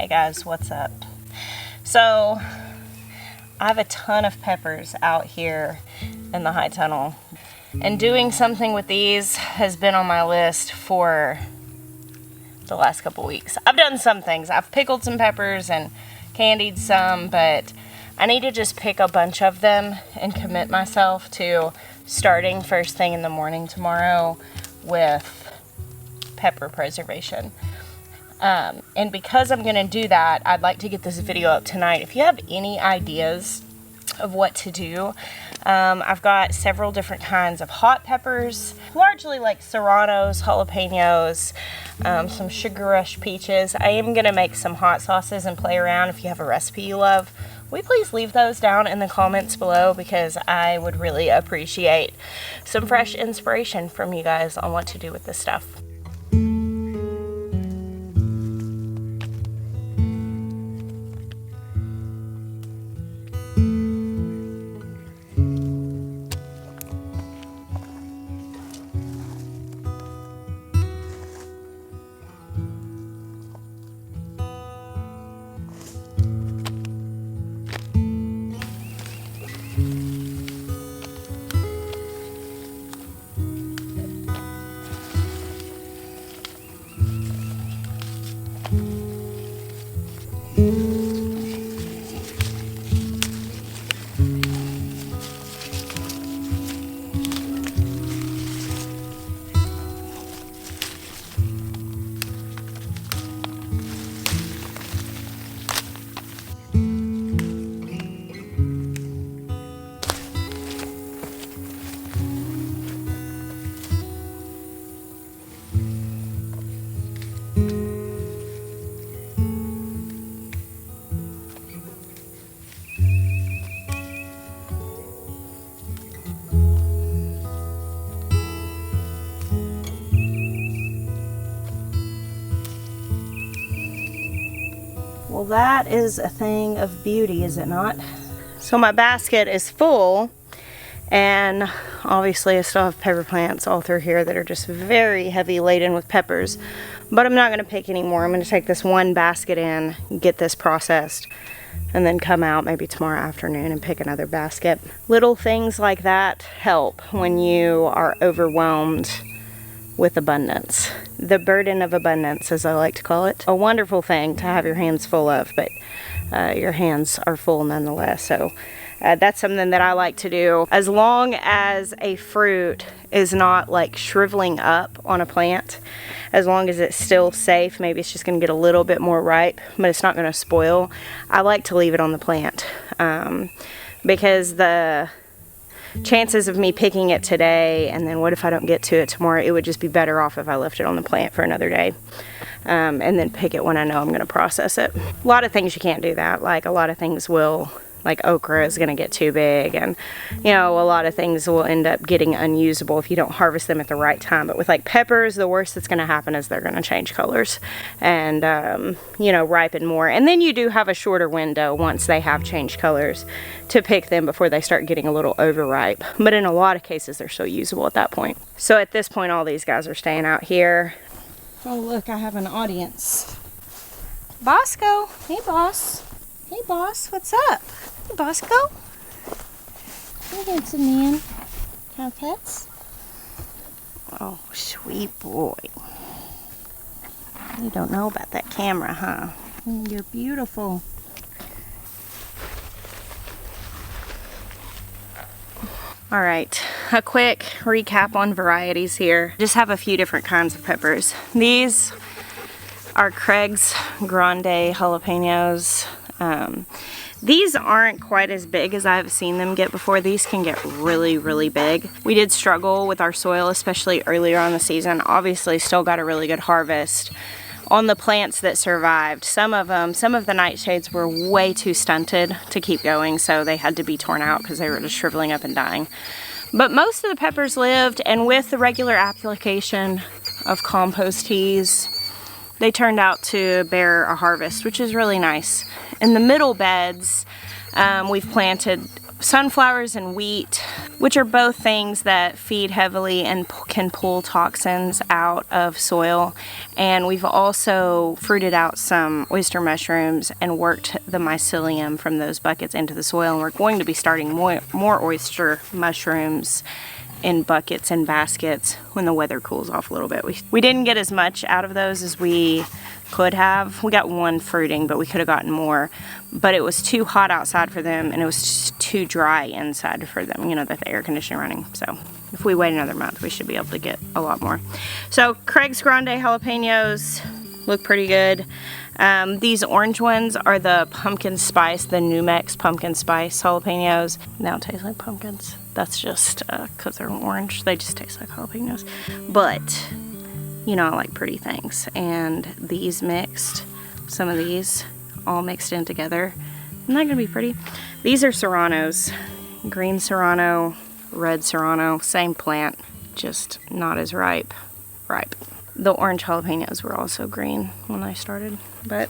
Hey guys, what's up? So I have a ton of peppers out here in the high tunnel, and doing something with these has been on my list for the last couple weeks. I've done some things. I've pickled some peppers and candied some, but I need to just pick a bunch of them and commit myself to starting first thing in the morning tomorrow with pepper preservation. And because I'm gonna do that, I'd like to get this video up tonight. If you have any ideas of what to do, I've got several different kinds of hot peppers, largely like serranos, jalapenos, some sugar rush peaches. I am gonna make some hot sauces and play around. If you have a recipe you love, will you please leave those down in the comments below, because I would really appreciate some fresh inspiration from you guys on what to do with this stuff. Well, that is a thing of beauty, is it not? So my basket is full, and obviously I still have pepper plants all through here that are just very heavy laden with peppers, but I'm not going to pick any more. I'm going to take this one basket in, get this processed, and then come out maybe tomorrow afternoon and pick another basket. Little things like that help when you are overwhelmed with abundance. The burden of abundance, as I like to call it. A wonderful thing to have your hands full of, but your hands are full nonetheless. So that's something that I like to do. As long as a fruit is not like shriveling up on a plant, as long as it's still safe, maybe it's just gonna get a little bit more ripe, but it's not gonna spoil, I like to leave it on the plant. Because the chances of me picking it today, and then what if I don't get to it tomorrow, it would just be better off if I left it on the plant for another day, and then pick it when I know I'm going to process it. A lot of things you can't do that. Like a lot of things will, like okra is going to get too big, and you know, a lot of things will end up getting unusable if you don't harvest them at the right time. But with like peppers, the worst that's going to happen is they're going to change colors and you know, ripen more, and then you do have a shorter window once they have changed colors to pick them before they start getting a little overripe. But in a lot of cases they're still usable at that point. So at this point all these guys are staying out here. Oh look, I have an audience. Bosco, hey boss. Hey boss, what's up? Hey Bosco. Hey handsome man. Have pets? Oh, sweet boy. You don't know about that camera, huh? You're beautiful. All right, a quick recap on varieties here. Just have a few different kinds of peppers. These are Craig's Grande jalapenos. These aren't quite as big as I've seen them get before. These can get really, really big. We did struggle with our soil, especially earlier on the season. Obviously, still got a really good harvest on the plants that survived. Some of the nightshades were way too stunted to keep going, so they had to be torn out because they were just shriveling up and dying. But most of the peppers lived, and with the regular application of compost teas, they turned out to bear a harvest, which is really nice. In the middle beds, we've planted sunflowers and wheat, which are both things that feed heavily and can pull toxins out of soil. And we've also fruited out some oyster mushrooms and worked the mycelium from those buckets into the soil. And we're going to be starting more oyster mushrooms in buckets and baskets when the weather cools off a little bit. We didn't get as much out of those as we could have. We got one fruiting, but we could have gotten more. But it was too hot outside for them, and it was just too dry inside for them, you know, the air conditioner running. So if we wait another month, we should be able to get a lot more. So Craig's Grande jalapenos look pretty good. These orange ones are the pumpkin spice, the Numex pumpkin spice jalapenos. Now it tastes like pumpkins. That's just because they're orange. They just taste like jalapenos. But you know, I like pretty things. And these mixed, some of these all mixed in together. Isn't that gonna be pretty? These are serranos. Green serrano, red serrano, same plant, just not as ripe. The orange jalapenos were also green when I started. But,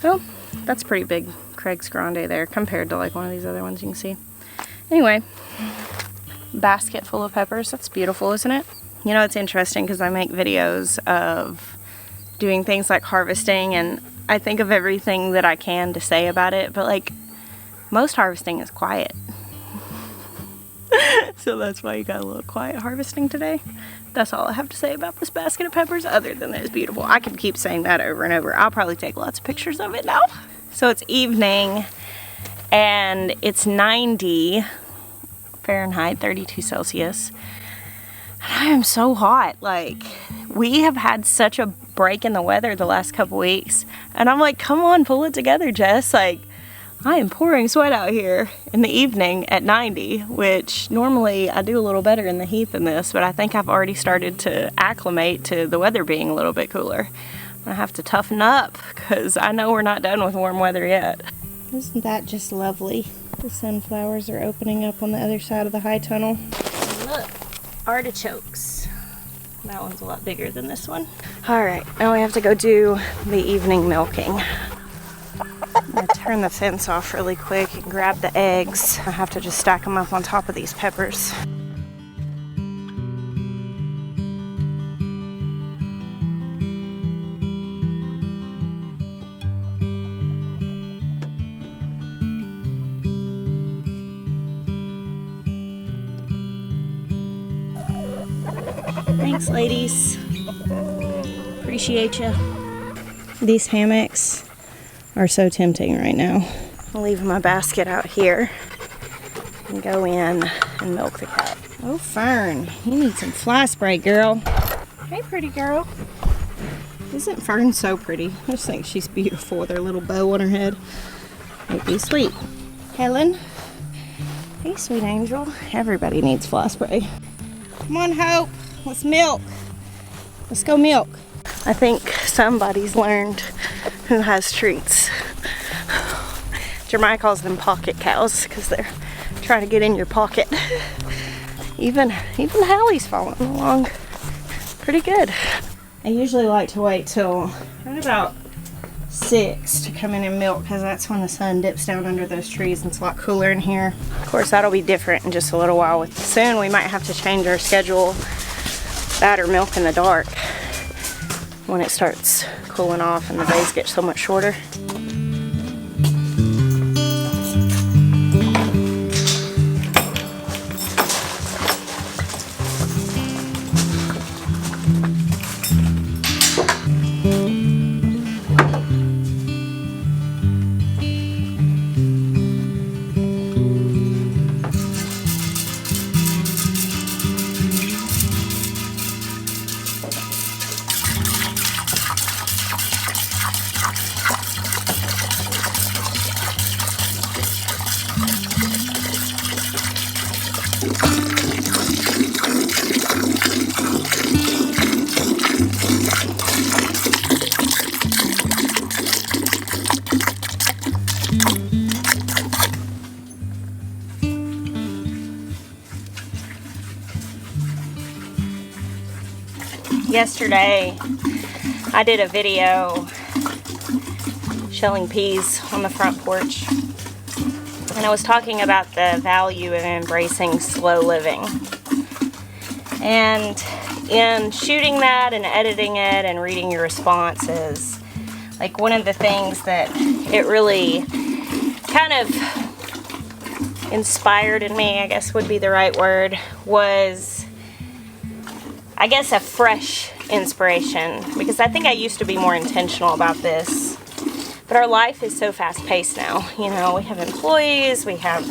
well, that's pretty big Craig's Grande there compared to like one of these other ones you can see. Anyway, basket full of peppers. That's beautiful, isn't it? You know, it's interesting because I make videos of doing things like harvesting, and I think of everything that I can to say about it, but like most harvesting is quiet. So that's why you got a little quiet harvesting today. That's all I have to say about this basket of peppers, other than that it's beautiful. I can keep saying that over and over. I'll probably take lots of pictures of it now. So it's evening and it's 90 Fahrenheit, 32 Celsius. I am so hot. Like, we have had such a break in the weather the last couple weeks, and I'm like, come on, pull it together, Jess. Like, I am pouring sweat out here in the evening at 90, which normally I do a little better in the heat than this, but I think I've already started to acclimate to the weather being a little bit cooler. I have to toughen up because I know we're not done with warm weather yet. Isn't that just lovely? The sunflowers are opening up on the other side of the high tunnel. Look. Artichokes. That one's a lot bigger than this one. Alright, now we have to go do the evening milking. I'm gonna turn the fence off really quick and grab the eggs. I have to just stack them up on top of these peppers. Thanks, ladies. Appreciate you. These hammocks are so tempting right now. I'll leave my basket out here and go in and milk the cow. Oh, Fern, you need some fly spray, girl. Hey, pretty girl. Isn't Fern so pretty? I just think she's beautiful with her little bow on her head. It'd be sweet. Helen. Hey, sweet angel. Everybody needs fly spray. Come on, Hope. Let's milk. Let's go milk. I think somebody's learned who has treats. Jeremiah calls them pocket cows because they're trying to get in your pocket. Even Hallie's following along pretty good. I usually like to wait till right about 6 to come in and milk because that's when the sun dips down under those trees and it's a lot cooler in here. Of course, that'll be different in just a little while. Soon we might have to change our schedule. That or milk in the dark when it starts cooling off and the days get so much shorter. Yesterday, I did a video shelling peas on the front porch, And I was talking about the value of embracing slow living. And in shooting that and editing it and reading your responses, like one of the things that it really kind of inspired in me, I guess would be the right word, was, I guess, a fresh inspiration. Because I think I used to be more intentional about this. But our life is so fast-paced now. You know, we have employees, we have,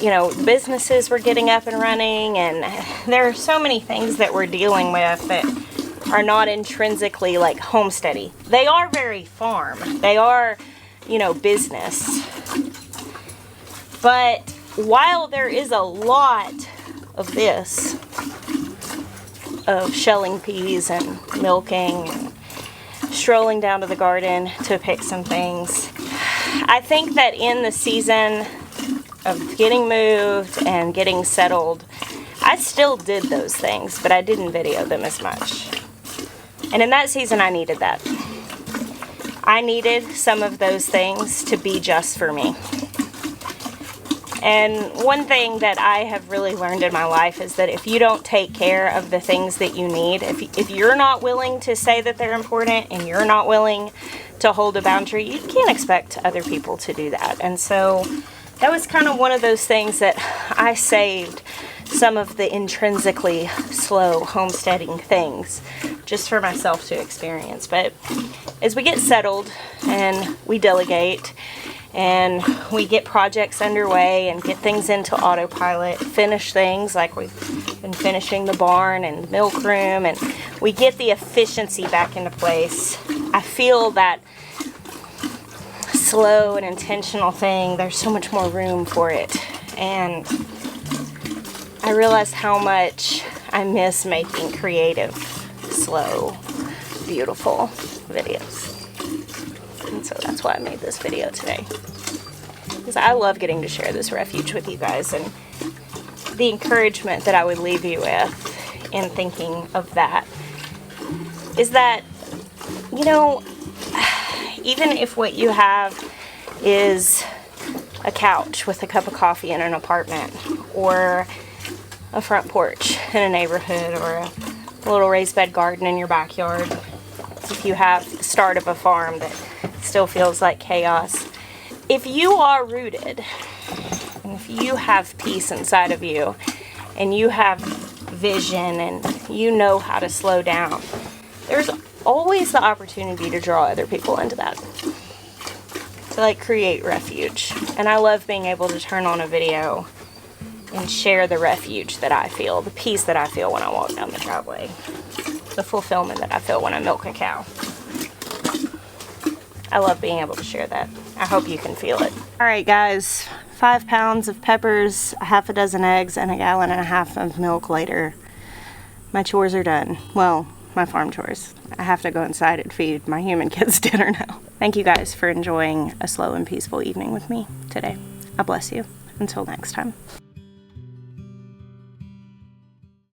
you know, businesses we're getting up and running, and there are so many things that we're dealing with that are not intrinsically like homesteady. They are very farm. They are, you know, business. But while there is a lot of this, of shelling peas and milking and strolling down to the garden to pick some things, I think that in the season of getting moved and getting settled, I still did those things, but I didn't video them as much. And in that season, I needed that. I needed some of those things to be just for me. And one thing that I have really learned in my life is that if you don't take care of the things that you need, if you're not willing to say that they're important and you're not willing to hold a boundary, you can't expect other people to do that. And so that was kind of one of those things that I saved some of the intrinsically slow homesteading things just for myself to experience. But as we get settled and we delegate and we get projects underway and get things into autopilot, finish things like we've been finishing the barn and the milk room, and we get the efficiency back into place, I feel that slow and intentional thing, there's so much more room for it. And I realized how much I miss making creative, slow, beautiful videos. And so that's why I made this video today. Because I love getting to share this refuge with you guys, and the encouragement that I would leave you with in thinking of that is that, you know, even if what you have is a couch with a cup of coffee in an apartment, or a front porch in a neighborhood, or a little raised bed garden in your backyard, if you have the start of a farm that still feels like chaos, if you are rooted, and if you have peace inside of you, and you have vision, and you know how to slow down, there's always the opportunity to draw other people into that, to like create refuge. And I love being able to turn on a video and share the refuge that I feel, the peace that I feel when I walk down the driveway, the fulfillment that I feel when I milk a cow. I love being able to share that. I hope you can feel it. All right, guys, 5 pounds of peppers, a half a dozen eggs, and 1.5 gallons of milk later. My chores are done. Well, my farm chores. I have to go inside and feed my human kids dinner now. Thank you guys for enjoying a slow and peaceful evening with me today. I bless you. Until next time.